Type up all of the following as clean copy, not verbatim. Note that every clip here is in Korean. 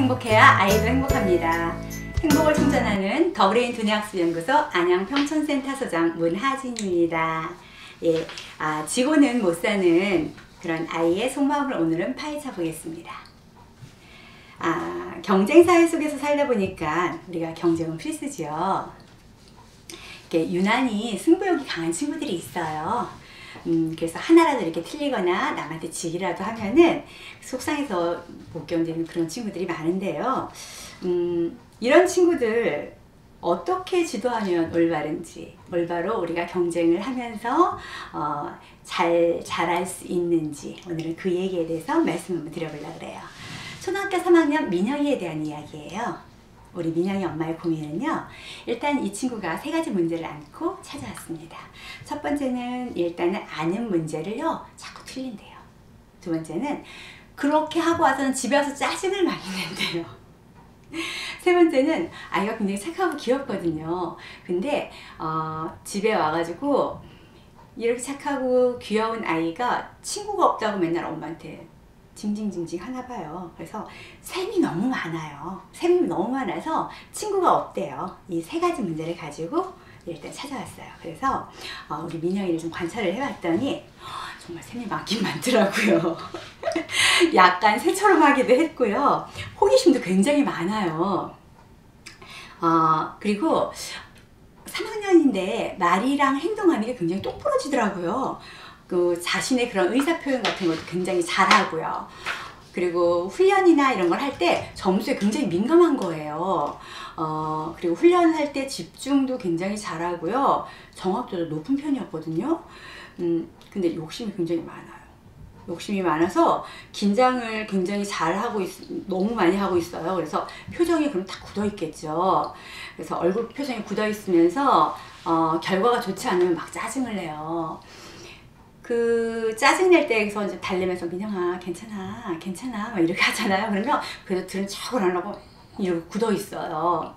행복해야 아이도 행복합니다. 행복을 충전하는 더브레인 두뇌학습연구소 안양평촌센터 소장 문하진입니다. 예, 지고는 못 사는 그런 아이의 속마음을 오늘은 파헤쳐 보겠습니다. 경쟁사회 속에서 살다 보니까 우리가 경쟁은 필수죠. 이렇게 유난히 승부욕이 강한 친구들이 있어요. 그래서 하나라도 이렇게 틀리거나 남한테 지기라도 하면은 속상해서 못 견디는 그런 친구들이 많은데요. 이런 친구들 어떻게 지도하면 올바른지, 올바로 우리가 경쟁을 하면서 잘 자랄 수 있는지 오늘은 그 얘기에 대해서 말씀 한번 드려보려고 그래요. 초등학교 3학년 민영이에 대한 이야기예요. 우리 민영이 엄마의 고민은요, 일단 이 친구가 세 가지 문제를 안고 찾아왔습니다. 첫 번째는 일단은 아는 문제를요 자꾸 틀린대요. 두 번째는 그렇게 하고 와서는 집에 와서 짜증을 많이 낸대요. 세 번째는 아이가 굉장히 착하고 귀엽거든요. 근데 집에 와가지고 이렇게 착하고 귀여운 아이가 친구가 없다고 맨날 엄마한테 징징징징 하나 봐요. 그래서 셈이 너무 많아요. 셈이 너무 많아서 친구가 없대요. 이 세 가지 문제를 가지고 일단 찾아왔어요. 그래서 우리 민영이를 좀 관찰을 해봤더니 정말 셈이 많긴 많더라고요. 약간 새처럼 하기도 했고요. 호기심도 굉장히 많아요. 그리고 3학년인데 말이랑 행동하는 게 굉장히 똑부러지더라고요. 그 자신의 그런 의사표현 같은 것도 굉장히 잘하고요. 그리고 훈련이나 이런 걸 할 때 점수에 굉장히 민감한 거예요. 그리고 훈련할 때 집중도 굉장히 잘하고요. 정확도도 높은 편이었거든요. 근데 욕심이 굉장히 많아요. 욕심이 많아서 긴장을 굉장히 너무 많이 하고 있어요. 그래서 표정이 그럼 다 굳어 있겠죠. 그래서 얼굴 표정이 굳어 있으면서 결과가 좋지 않으면 막 짜증을 내요. 그 짜증낼 때에서 이제 달래면서 민영아 괜찮아 괜찮아 막 이렇게 하잖아요. 그러면 그래도 들은 척을 안 하고 이렇게 굳어 있어요.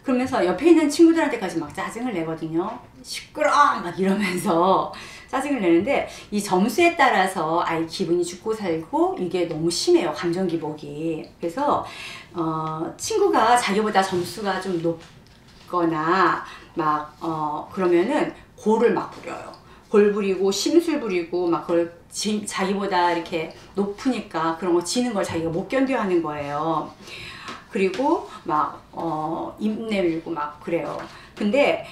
그러면서 옆에 있는 친구들한테까지 막 짜증을 내거든요. 시끄러 막 이러면서 짜증을 내는데 이 점수에 따라서 아이 기분이 죽고 살고 이게 너무 심해요. 감정 기복이. 그래서 친구가 자기보다 점수가 좀 높거나 막 그러면은 골을 막 부려요. 골 부리고 심술 부리고 막 그걸 자기보다 이렇게 높으니까 그런 거 지는 걸 자기가 못 견뎌 하는 거예요. 그리고 막 입 내밀고 막 그래요. 근데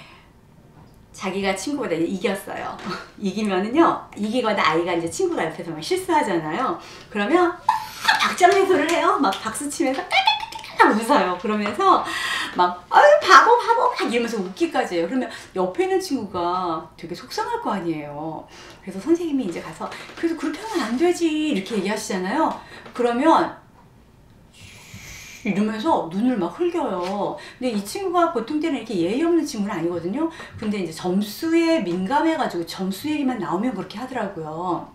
자기가 친구보다 이겼어요. 이기거나 아이가 이제 친구가 옆에서 막 실수하잖아요. 그러면 박장대소를 해요. 막 박수 치면서 깔깔깔깔 웃어요. 그러면서 막 아유 바보 막 이러면서 웃기까지 해요. 그러면 옆에 있는 친구가 되게 속상할 거 아니에요. 그래서 선생님이 이제 가서 그래도 그렇게 하면 안 되지 이렇게 얘기하시잖아요. 그러면 이러면서 눈을 막 흘겨요. 근데 이 친구가 보통 때는 이렇게 예의 없는 친구는 아니거든요. 근데 이제 점수에 민감해가지고 점수 얘기만 나오면 그렇게 하더라고요.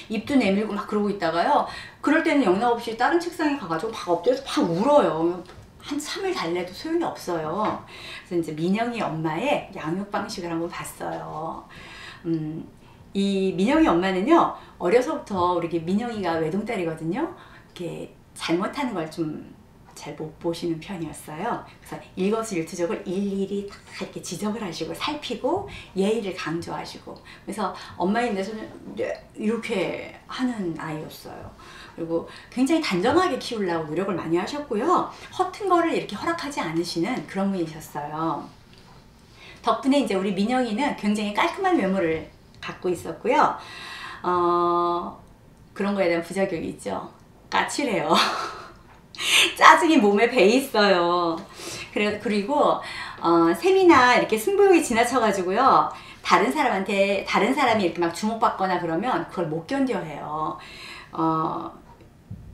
입도 내밀고 막 그러고 있다가요. 그럴 때는 영락없이 다른 책상에 가가지고 막 엎드려서 막 울어요. 한 3일 달래도 소용이 없어요. 그래서 이제 민영이 엄마의 양육 방식을 한번 봤어요. 이 민영이 엄마는요, 어려서부터 우리 민영이가 외동딸이거든요. 이렇게 잘못하는 걸 좀 잘 못 보시는 편이었어요. 그래서 일거수일투족을 일일이 다 이렇게 지적을 하시고 살피고 예의를 강조하시고, 그래서 엄마인데서는 이렇게 하는 아이였어요. 그리고 굉장히 단정하게 키우려고 노력을 많이 하셨고요. 허튼 거를 이렇게 허락하지 않으시는 그런 분이셨어요. 덕분에 이제 우리 민영이는 굉장히 깔끔한 외모를 갖고 있었고요. 그런 거에 대한 부작용이 있죠. 까칠해요. 짜증이 몸에 배 있어요. 그리고 셈이나 이렇게 승부욕이 지나쳐가지고요. 다른 사람이 이렇게 막 주목받거나 그러면 그걸 못 견뎌 해요.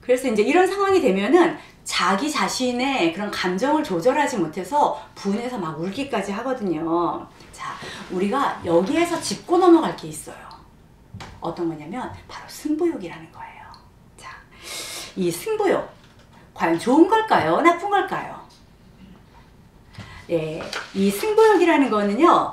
그래서 이제 이런 상황이 되면은 자기 자신의 그런 감정을 조절하지 못해서 분해서 막 울기까지 하거든요. 자, 우리가 여기에서 짚고 넘어갈 게 있어요. 어떤 거냐면 바로 승부욕이라는 거예요. 자, 이 승부욕 과연 좋은 걸까요? 나쁜 걸까요? 예, 이 승부욕이라는 거는요,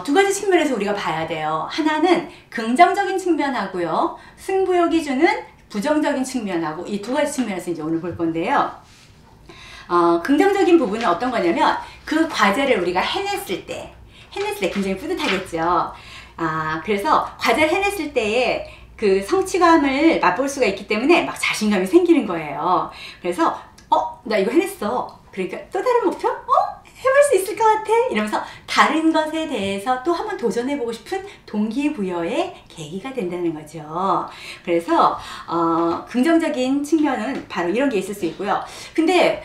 두 가지 측면에서 우리가 봐야 돼요. 하나는 긍정적인 측면하고요. 승부욕이 주는 부정적인 측면하고 이 두 가지 측면에서 이제 오늘 볼 건데요. 긍정적인 부분은 어떤 거냐면 그 과제를 우리가 해냈을 때 굉장히 뿌듯하겠죠. 그래서 과제를 해냈을 때에 그 성취감을 맛볼 수가 있기 때문에 막 자신감이 생기는 거예요. 그래서 나 이거 해냈어. 그러니까 또 다른 목표? 해볼 수 있을 것 같아. 이러면서 다른 것에 대해서 또 한번 도전해보고 싶은 동기부여의 계기가 된다는 거죠. 그래서 긍정적인 측면은 바로 이런 게 있을 수 있고요. 근데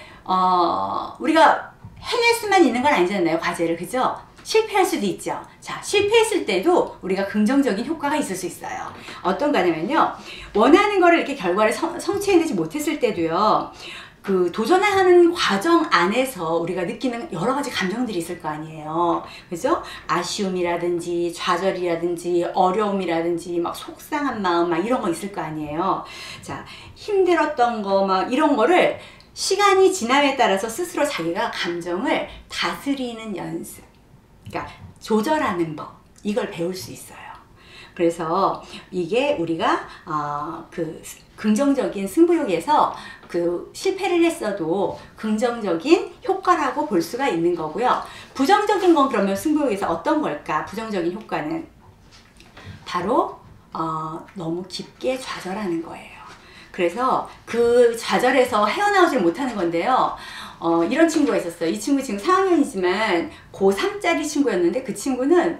우리가 해낼 수만 있는 건 아니잖아요. 과제를. 그죠? 실패할 수도 있죠. 자, 실패했을 때도 우리가 긍정적인 효과가 있을 수 있어요. 어떤 거냐면요. 원하는 거를 이렇게 결과를 성취해내지 못했을 때도요. 그 도전하는 과정 안에서 우리가 느끼는 여러 가지 감정들이 있을 거 아니에요. 그죠? 아쉬움이라든지 좌절이라든지 어려움이라든지 막 속상한 마음 막 이런 거 있을 거 아니에요. 자, 힘들었던 거 막 이런 거를 시간이 지남에 따라서 스스로 자기가 감정을 다스리는 연습, 그러니까 조절하는 법, 이걸 배울 수 있어요. 그래서 이게 우리가 그 긍정적인 승부욕에서 그 실패를 했어도 긍정적인 효과라고 볼 수가 있는 거고요. 부정적인 건 그러면 승부욕에서 어떤 걸까? 부정적인 효과는 바로 너무 깊게 좌절하는 거예요. 그래서 그 좌절에서 헤어나오질 못하는 건데요. 이런 친구가 있었어요. 이 친구 지금 4학년이지만 고3짜리 친구였는데 그 친구는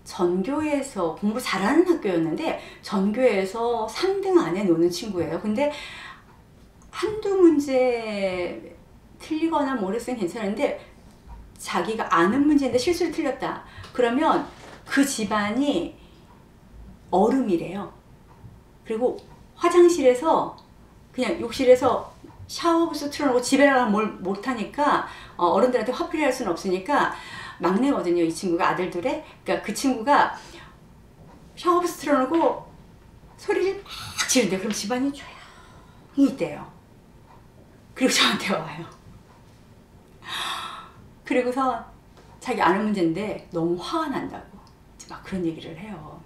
전교에서 공부 잘하는 학교였는데 전교에서 3등 안에 노는 친구예요. 근데 한두 문제 틀리거나 모르겠으면 괜찮은데 자기가 아는 문제인데 실수를 틀렸다. 그러면 그 집안이 얼음이래요. 그리고 화장실에서 그냥 욕실에서 샤워부스 틀어놓고 집에 나가면 뭘 못하니까 어른들한테 화풀이 할 수는 없으니까 막내거든요. 이 친구가 아들 둘에. 그러니까 그 친구가 샤워부스 틀어놓고 소리를 막 지른대. 그럼 집안이 조용히 있대요. 그리고 저한테 와요. 그리고서 자기 아는 문제인데 너무 화가 난다고 막 그런 얘기를 해요.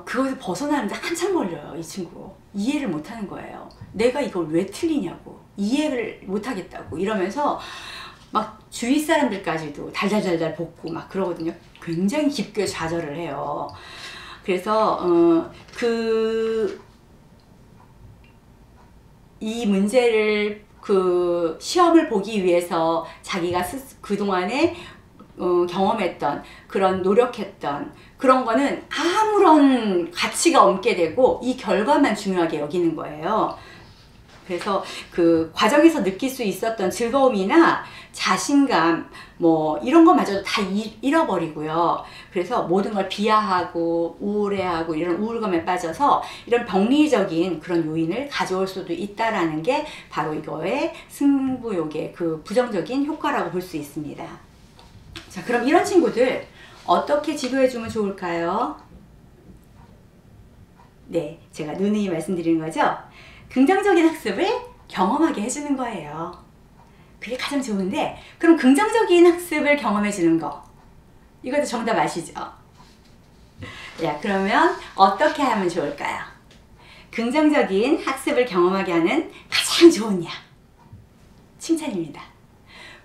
그거에서 벗어나는데 한참 걸려요. 이 친구 이해를 못하는 거예요. 내가 이걸 왜 틀리냐고, 이해를 못하겠다고 이러면서 막 주위 사람들까지도 달달달달 볶고 막 그러거든요. 굉장히 깊게 좌절을 해요. 그래서 이 문제를 그 시험을 보기 위해서 자기가 그동안에 경험했던 그런 노력했던 그런 거는 아무런 가치가 없게 되고 이 결과만 중요하게 여기는 거예요. 그래서 그 과정에서 느낄 수 있었던 즐거움이나 자신감 뭐 이런 것마저도 다 잃어버리고요. 그래서 모든 걸 비하하고 우울해하고 이런 우울감에 빠져서 이런 병리적인 그런 요인을 가져올 수도 있다라는 게 바로 이거의 승부욕의 그 부정적인 효과라고 볼 수 있습니다. 자, 그럼 이런 친구들 어떻게 지도해주면 좋을까요? 네, 제가 누누이 말씀드리는 거죠. 긍정적인 학습을 경험하게 해주는 거예요. 그게 가장 좋은데, 그럼 긍정적인 학습을 경험해주는 거, 이것도 정답 아시죠? 야, 그러면 어떻게 하면 좋을까요? 긍정적인 학습을 경험하게 하는 가장 좋은 약, 칭찬입니다.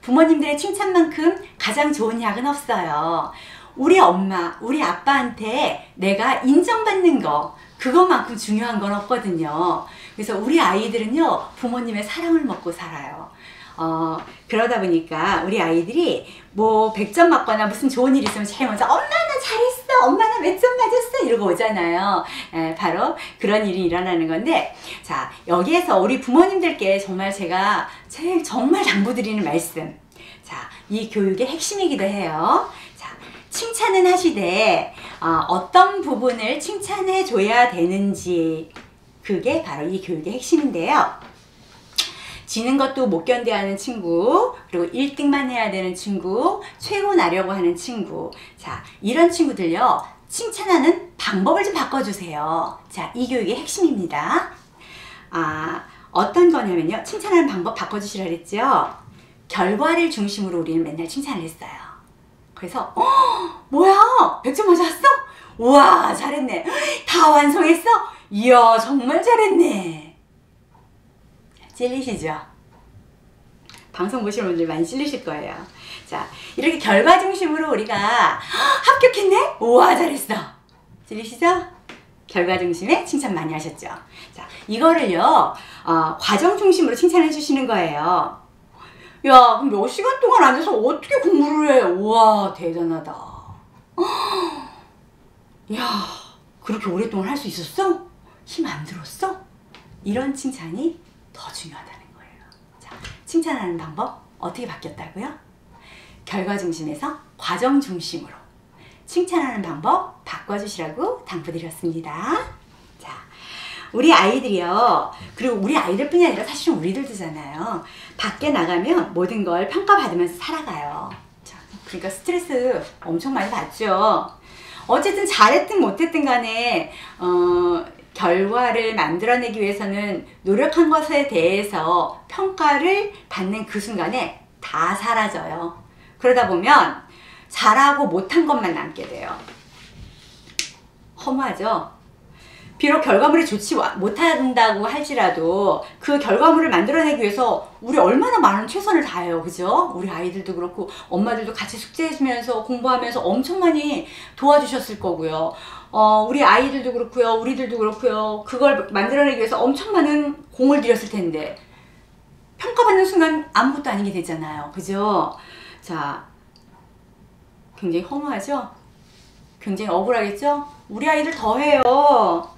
부모님들의 칭찬만큼 가장 좋은 약은 없어요. 우리 엄마, 우리 아빠한테 내가 인정받는 거, 그것만큼 중요한 건 없거든요. 그래서 우리 아이들은요, 부모님의 사랑을 먹고 살아요. 그러다 보니까 우리 아이들이 뭐 100점 맞거나 무슨 좋은 일 있으면 제일 먼저 엄마 나 잘했어, 엄마 나 몇 점 맞았어 이러고 오잖아요. 바로 그런 일이 일어나는 건데, 자, 여기에서 우리 부모님들께 정말 제가 정말 당부드리는 말씀, 자, 이 교육의 핵심이기도 해요. 자, 칭찬은 하시되 어떤 부분을 칭찬해 줘야 되는지, 그게 바로 이 교육의 핵심인데요. 지는 것도 못 견뎌하는 친구, 그리고 1등만 해야 되는 친구, 최고 나려고 하는 친구, 자, 이런 친구들요, 칭찬하는 방법을 좀 바꿔주세요. 자, 이 교육의 핵심입니다. 어떤 거냐면요, 칭찬하는 방법 바꿔주시라 그랬죠. 결과를 중심으로 우리는 맨날 칭찬을 했어요. 그래서 뭐야 100점 맞았어? 우와 잘했네. 다 완성했어? 이야 정말 잘했네. 찔리시죠? 방송 보시는 분들 많이 찔리실 거예요. 자, 이렇게 결과 중심으로 우리가 합격했네? 우와 잘했어. 찔리시죠? 결과 중심에 칭찬 많이 하셨죠? 자, 이거를요 과정 중심으로 칭찬해 주시는 거예요. 야 그럼 몇 시간 동안 앉아서 어떻게 공부를 해? 우와 대단하다. 야 그렇게 오랫동안 할 수 있었어? 힘 안 들었어? 이런 칭찬이 더 중요하다는 거예요. 자, 칭찬하는 방법 어떻게 바뀌었다고요? 결과 중심에서 과정 중심으로 칭찬하는 방법 바꿔주시라고 당부드렸습니다. 자, 우리 아이들이요. 그리고 우리 아이들뿐이 아니라 사실은 우리들도잖아요. 밖에 나가면 모든 걸 평가받으면서 살아가요. 자, 그러니까 스트레스 엄청 많이 받죠. 어쨌든 잘했든 못했든 간에 결과를 만들어내기 위해서는 노력한 것에 대해서 평가를 받는 그 순간에 다 사라져요. 그러다 보면 잘하고 못한 것만 남게 돼요. 허무하죠? 비록 결과물이 좋지 못한다고 할지라도 그 결과물을 만들어내기 위해서 우리 얼마나 많은 최선을 다해요. 그죠? 우리 아이들도 그렇고 엄마들도 같이 숙제해주면서 공부하면서 엄청 많이 도와주셨을 거고요. 우리 아이들도 그렇고요. 우리들도 그렇고요. 그걸 만들어내기 위해서 엄청 많은 공을 들였을 텐데 평가받는 순간 아무것도 아닌 게 되잖아요. 그죠? 자, 굉장히 허무하죠? 굉장히 억울하겠죠? 우리 아이들 더해요.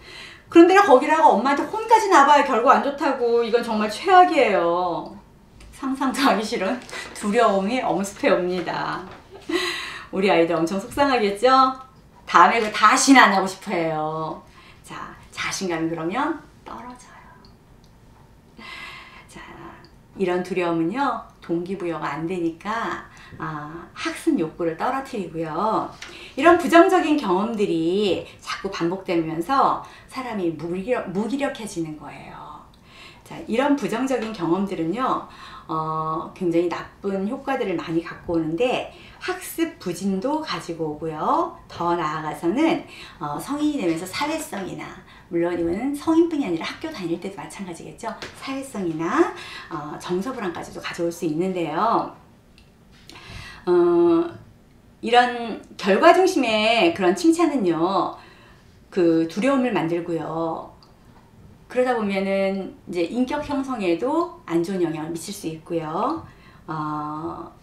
그런데 거기다가 엄마한테 혼까지 나봐야 결과 안 좋다고. 이건 정말 최악이에요. 상상도 하기 싫은 두려움이 엄습해 옵니다. 우리 아이들 엄청 속상하겠죠? 다음에 그 다시는 안 하고 싶어 해요. 자, 자신감이 그러면 떨어져요. 자, 이런 두려움은요, 동기부여가 안 되니까 학습 욕구를 떨어뜨리고요. 이런 부정적인 경험들이 자꾸 반복되면서 사람이 무기력해지는 거예요. 자, 이런 부정적인 경험들은요, 굉장히 나쁜 효과들을 많이 갖고 오는데 학습 부진도 가지고 오고요. 더 나아가서는 성인이 되면서 사회성이나, 물론 이거는 성인뿐이 아니라 학교 다닐 때도 마찬가지겠죠. 사회성이나 정서불안까지도 가져올 수 있는데요. 이런 결과 중심의 그런 칭찬은요, 그 두려움을 만들고요. 그러다 보면은 이제 인격 형성에도 안 좋은 영향을 미칠 수 있고요.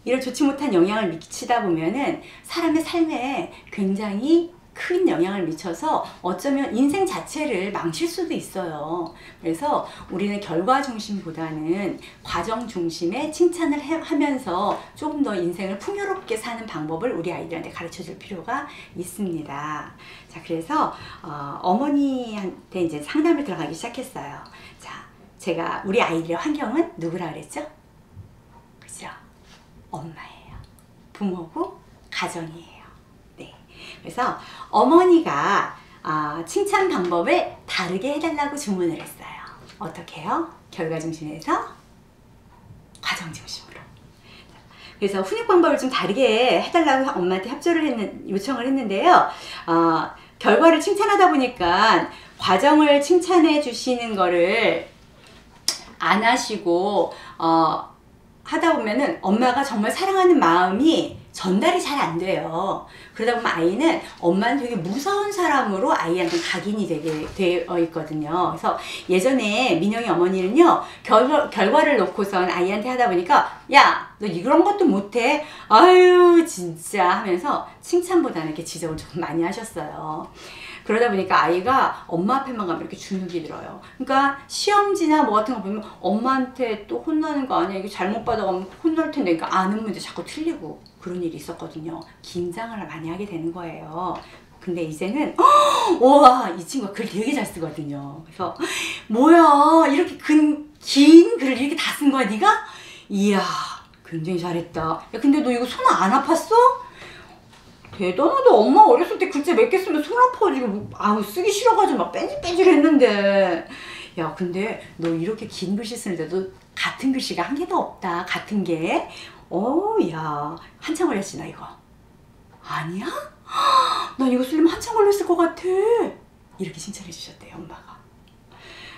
이런 좋지 못한 영향을 미치다 보면은 사람의 삶에 굉장히 큰 영향을 미쳐서 어쩌면 인생 자체를 망칠 수도 있어요. 그래서 우리는 결과 중심보다는 과정 중심의 칭찬을 하면서 조금 더 인생을 풍요롭게 사는 방법을 우리 아이들한테 가르쳐 줄 필요가 있습니다. 자, 그래서 어머니한테 이제 상담을 들어가기 시작했어요. 자, 제가 우리 아이들의 환경은 누구라 그랬죠? 그죠? 엄마예요. 부모고 가정이에요. 그래서 어머니가 칭찬 방법을 다르게 해달라고 주문을 했어요. 어떻게 해요? 결과 중심에서 과정 중심으로. 그래서 훈육 방법을 좀 다르게 해달라고 엄마한테 요청을 했는데요. 결과를 칭찬하다 보니까 과정을 칭찬해 주시는 거를 안 하시고 하다 보면은 엄마가 정말 사랑하는 마음이 전달이 잘 안 돼요. 그러다 보면 아이는 엄마는 되게 무서운 사람으로 아이한테 각인이 되어 있거든요. 그래서 예전에 민영이 어머니는요, 결과를 놓고선 아이한테 하다 보니까, 야, 너 이런 것도 못해? 아유, 진짜 하면서 칭찬보다는 이렇게 지적을 조금 많이 하셨어요. 그러다 보니까 아이가 엄마 앞에만 가면 이렇게 주눅이 들어요. 그러니까 시험지나 뭐 같은 거 보면 엄마한테 또 혼나는 거 아니야? 이거 잘못 받아가면 혼날 텐데. 그러니까 아는 문제 자꾸 틀리고 그런 일이 있었거든요. 긴장을 많이 하게 되는 거예요. 근데 이제는 와, 이 친구가 글 되게 잘 쓰거든요. 그래서 뭐야, 이렇게 긴 글을 이렇게 다 쓴 거야 네가? 이야, 굉장히 잘했다. 야, 근데 너 이거 손 안 아팠어? 대단하다. 엄마 어렸을 때 글자 몇 개 쓰면 손 아파가지고 아우 쓰기 싫어가지고 막 뺀질뺀질 했는데, 야 근데 너 이렇게 긴 글씨 쓰는데도 같은 글씨가 한 개도 없다. 같은 게. 야 한참 걸렸지 나 이거. 아니야? 난 이거 쓰려면 한참 걸렸을 것 같아. 이렇게 칭찬해 주셨대요, 엄마가.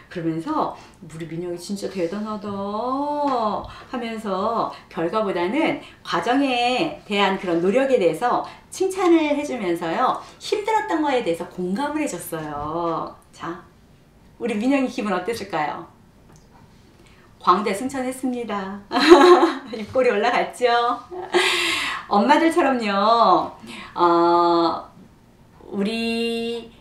그러면서 우리 민영이 진짜 대단하다 하면서 결과보다는 과정에 대한 그런 노력에 대해서 칭찬을 해주면서요, 힘들었던 거에 대해서 공감을 해줬어요. 자, 우리 민영이 기분 어땠을까요? 광대 승천했습니다. 입꼬리 올라갔죠? 엄마들처럼요, 우리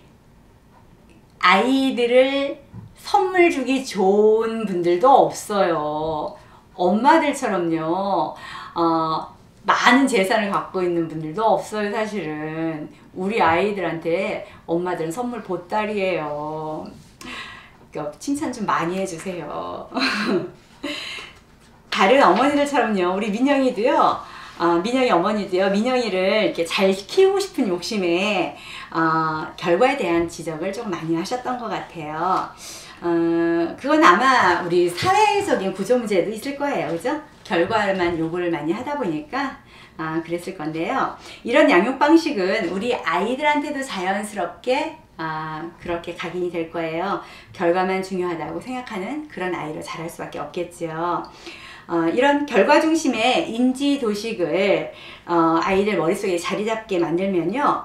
아이들을 선물 주기 좋은 분들도 없어요. 엄마들처럼요, 많은 재산을 갖고 있는 분들도 없어요. 사실은 우리 아이들한테 엄마들은 선물 보따리예요. 그러니까 칭찬 좀 많이 해주세요. 다른 어머니들처럼요, 우리 민영이도요, 민영이 어머니도요, 민영이를 이렇게 잘 키우고 싶은 욕심에 결과에 대한 지적을 좀 많이 하셨던 것 같아요. 그건 아마 우리 사회적인 구조 문제도 있을 거예요. 그죠? 결과만 요구를 많이 하다 보니까 그랬을 건데요. 이런 양육 방식은 우리 아이들한테도 자연스럽게 그렇게 각인이 될 거예요. 결과만 중요하다고 생각하는 그런 아이로 자랄 수밖에 없겠죠. 이런 결과 중심의 인지 도식을 아이들 머릿속에 자리 잡게 만들면요,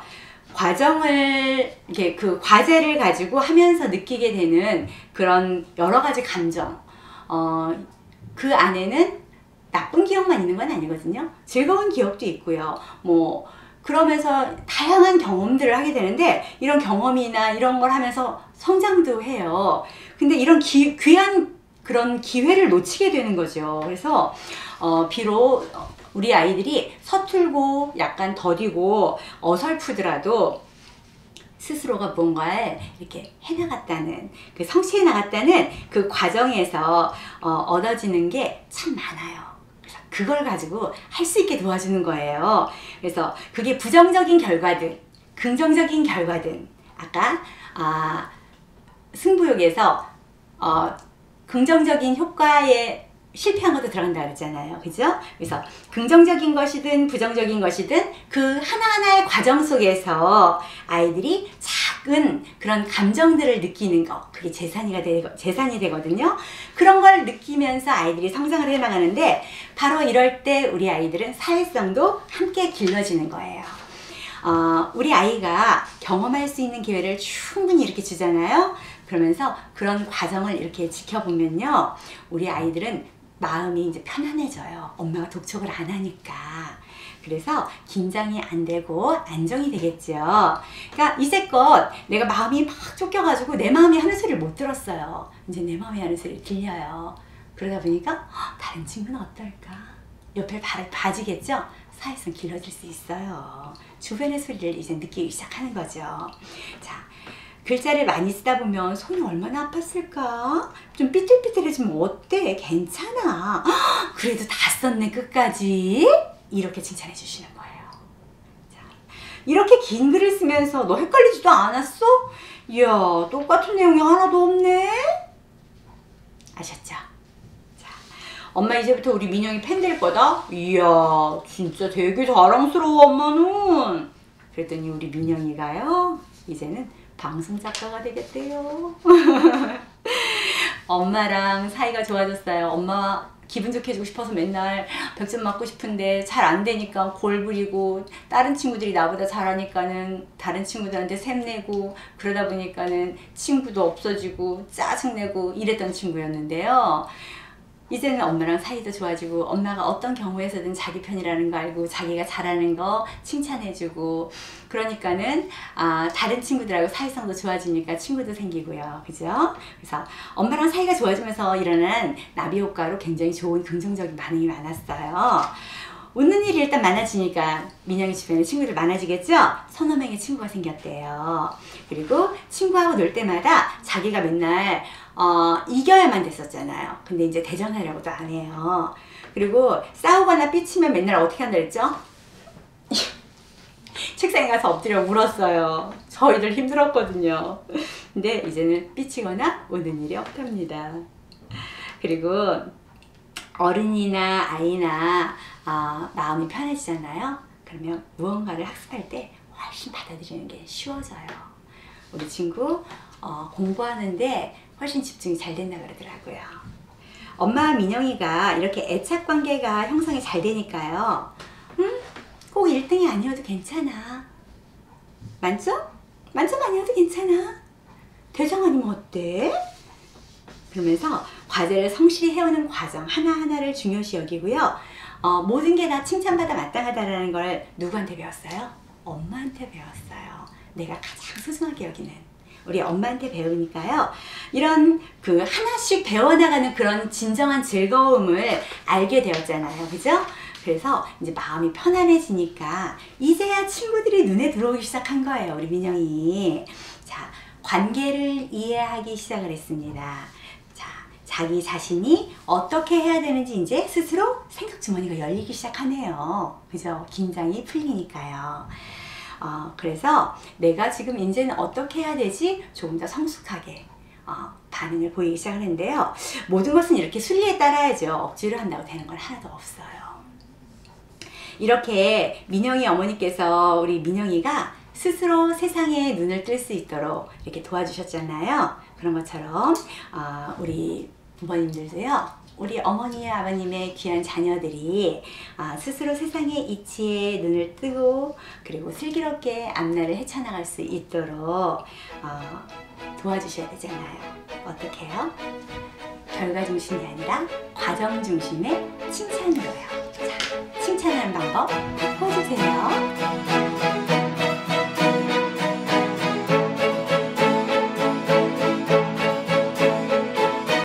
과정을 이렇게 그 과제를 가지고 하면서 느끼게 되는 그런 여러 가지 감정, 그 안에는 나쁜 기억만 있는 건 아니거든요. 즐거운 기억도 있고요. 뭐 그러면서 다양한 경험들을 하게 되는데, 이런 경험이나 이런 걸 하면서 성장도 해요. 근데 이런 귀한 그런 기회를 놓치게 되는 거죠. 그래서 비록 우리 아이들이 서툴고 약간 더디고 어설프더라도 스스로가 뭔가를 이렇게 해나갔다는, 그 성취해 나갔다는 그 과정에서 얻어지는 게 참 많아요. 그래서 그걸 가지고 할 수 있게 도와주는 거예요. 그래서 그게 부정적인 결과든 긍정적인 결과든, 아까 승부욕에서 긍정적인 효과에 실패한 것도 들어간다 그랬잖아요. 그죠? 그래서 긍정적인 것이든 부정적인 것이든 그 하나하나의 과정 속에서 아이들이 작은 그런 감정들을 느끼는 거, 그게 재산이 되거든요. 그런 걸 느끼면서 아이들이 성장을 해나가는데, 바로 이럴 때 우리 아이들은 사회성도 함께 길러지는 거예요. 우리 아이가 경험할 수 있는 기회를 충분히 이렇게 주잖아요. 그러면서 그런 과정을 이렇게 지켜보면요, 우리 아이들은 마음이 이제 편안해져요. 엄마가 독촉을 안 하니까. 그래서 긴장이 안 되고 안정이 되겠죠. 그러니까 이제껏 내가 마음이 막 쫓겨가지고 내 마음이 하는 소리를 못 들었어요. 이제 내 마음이 하는 소리를 들려요. 그러다 보니까 다른 친구는 어떨까? 옆에 봐지겠죠? 사회성 길러질 수 있어요. 주변의 소리를 이제 느끼기 시작하는 거죠. 자, 글자를 많이 쓰다 보면 손이 얼마나 아팠을까? 좀 삐뚤삐뚤해지면 어때? 괜찮아. 그래도 다 썼네, 끝까지. 이렇게 칭찬해 주시는 거예요. 자, 이렇게 긴 글을 쓰면서 너 헷갈리지도 않았어? 이야, 똑같은 내용이 하나도 없네? 아셨죠? 자, 엄마 이제부터 우리 민영이 팬 될 거다? 이야, 진짜 되게 자랑스러워, 엄마는. 그랬더니 우리 민영이가요, 이제는 방송 작가가 되겠대요. 엄마랑 사이가 좋아졌어요. 엄마 기분 좋게 해주고 싶어서 맨날 100점 맞고 싶은데 잘 안 되니까 골 부리고, 다른 친구들이 나보다 잘하니까는 다른 친구들한테 샘내고, 그러다 보니까는 친구도 없어지고 짜증내고 이랬던 친구였는데요. 이제는 엄마랑 사이도 좋아지고, 엄마가 어떤 경우에서든 자기 편이라는 거 알고 자기가 잘하는 거 칭찬해주고, 그러니까는 다른 친구들하고 사이성도 좋아지니까 친구도 생기고요. 그죠? 그래서 엄마랑 사이가 좋아지면서 일어난 나비 효과로 굉장히 좋은 긍정적인 반응이 많았어요. 웃는 일이 일단 많아지니까 민영이 주변에 친구들 많아지겠죠? 서너 명의 친구가 생겼대요. 그리고 친구하고 놀 때마다 자기가 맨날 이겨야만 됐었잖아요. 근데 이제 대전하려고도 안 해요. 그리고 싸우거나 삐치면 맨날 어떻게 한다 그랬죠? 책상에 가서 엎드려 울었어요. 저희들 힘들었거든요. 근데 이제는 삐치거나 우는 일이 없답니다. 그리고 어른이나 아이나 마음이 편해지잖아요. 그러면 무언가를 학습할 때 훨씬 받아들이는 게 쉬워져요. 우리 친구 공부하는데 훨씬 집중이 잘 된다 그러더라고요. 엄마와 민영이가 이렇게 애착 관계가 형성이 잘 되니까요. 꼭 1등이 아니어도 괜찮아. 만점? 만점 아니어도 괜찮아. 대장 아니면 어때? 그러면서 과제를 성실히 해오는 과정 하나하나를 중요시 여기고요. 모든 게 다 칭찬받아 마땅하다는 걸 누구한테 배웠어요? 엄마한테 배웠어요. 내가 가장 소중하게 여기는 우리 엄마한테 배우니까요. 이런 그 하나씩 배워나가는 그런 진정한 즐거움을 알게 되었잖아요. 그죠? 그래서 이제 마음이 편안해지니까 이제야 친구들이 눈에 들어오기 시작한 거예요. 우리 민영이. 자, 관계를 이해하기 시작을 했습니다. 자, 자기 자신이 어떻게 해야 되는지 이제 스스로 생각 주머니가 열리기 시작하네요. 그죠? 긴장이 풀리니까요. 그래서 내가 지금 이제는 어떻게 해야 되지? 조금 더 성숙하게 반응을 보이기 시작하는데요. 모든 것은 이렇게 순리에 따라야죠. 억지로 한다고 되는 건 하나도 없어요. 이렇게 민영이 어머니께서 우리 민영이가 스스로 세상에 눈을 뜰 수 있도록 이렇게 도와주셨잖아요. 그런 것처럼 우리 부모님들도요. 우리 어머니 아버님의 귀한 자녀들이 스스로 세상의 이치에 눈을 뜨고 그리고 슬기롭게 앞날을 헤쳐나갈 수 있도록 도와주셔야 되잖아요. 어떻게 해요? 결과 중심이 아니라 과정 중심의 칭찬으로요. 자, 칭찬하는 방법 바꿔주세요.